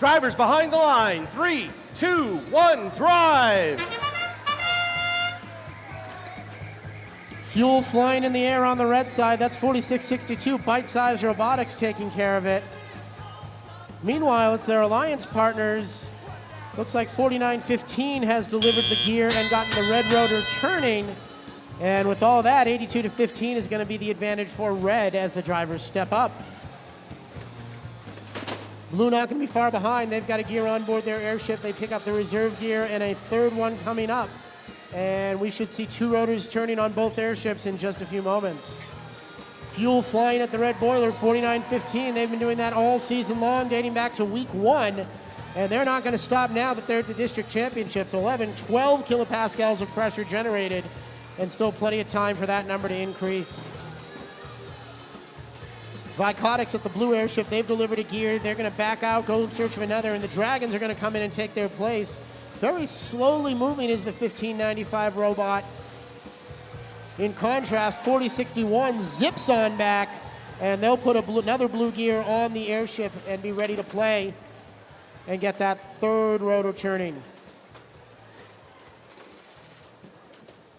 Drivers behind the line. 3, 2, 1, drive. Fuel flying in the air on the red side. That's 4662. Bite-sized Robotics taking care of it. Meanwhile, it's their alliance partners. Looks like 4915 has delivered the gear and gotten the red rotor turning. And with all that, 82-15 is going to be the advantage for red as the drivers step up. Blue not going to be far behind. They've got a gear on board their airship. They pick up the reserve gear and a third one coming up. And we should see 2 rotors turning on both airships in just a few moments. Fuel flying at the red boiler, 4915. They've been doing that all season long, dating back to week 1. And they're not going to stop now that they're at the district championships. 12 kilopascals of pressure generated, and still plenty of time for that number to increase. Robotics at the blue airship, they've delivered a gear. They're going to back out, go in search of another, and the Dragons are going to come in and take their place. Very slowly moving is the 1595 robot. In contrast, 4061 zips on back, and they'll put another blue gear on the airship and be ready to play and get that third rotor churning.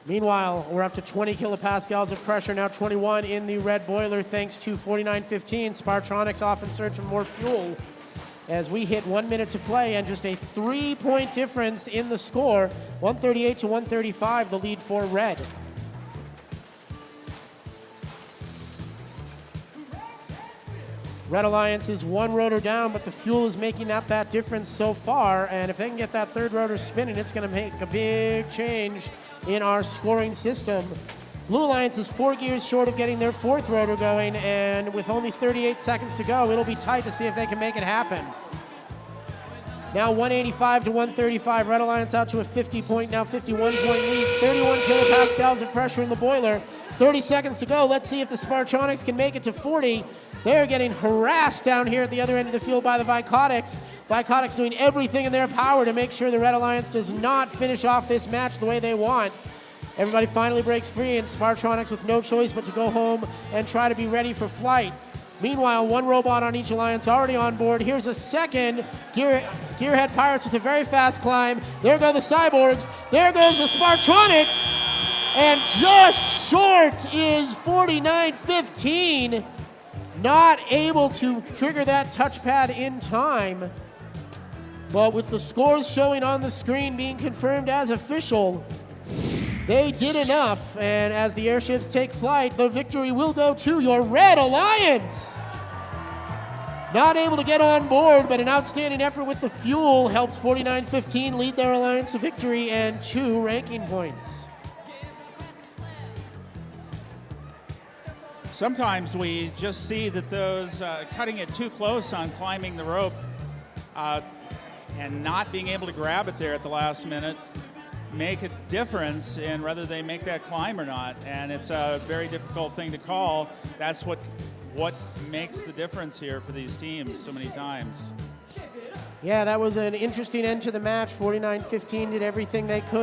Meanwhile, we're up to 20 kilopascals of pressure, now 21 in the red boiler thanks to 4915. Spartronics off in search of more fuel as we hit 1 minute to play and just a 3-point difference in the score. 138-135, the lead for red. Red Alliance is 1 rotor down, but the fuel is making up that difference so far. And if they can get that third rotor spinning, it's going to make a big change in our scoring system. Blue Alliance is 4 gears short of getting their 4th rotor going, and with only 38 seconds to go, it'll be tight to see if they can make it happen. Now 185-135, Red Alliance out to a 50-point, now 51-point lead. 31 kilopascals of pressure in the boiler. 30 seconds to go. Let's see if the Spartronics can make it to 40. They're getting harassed down here at the other end of the field by the Robotics. Robotics doing everything in their power to make sure the Red Alliance does not finish off this match the way they want. Everybody finally breaks free, and Spartronics with no choice but to go home and try to be ready for flight. Meanwhile, 1 robot on each alliance already on board. Here's a second. Gearhead Pirates with a very fast climb. There go the Cyborgs. There goes the Spartronics. And just short is 4915. Not able to trigger that touchpad in time. But with the scores showing on the screen being confirmed as official, they did enough, and as the airships take flight, the victory will go to your Red Alliance. Not able to get on board, but an outstanding effort with the fuel helps 4915 lead their alliance to victory and 2 ranking points. Sometimes we just see that those cutting it too close on climbing the rope and not being able to grab it there at the last minute make a difference in whether they make that climb or not, and it's a very difficult thing to call. That's what makes the difference here for these teams so many times. Yeah, that was an interesting end to the match. 4915 did everything they could.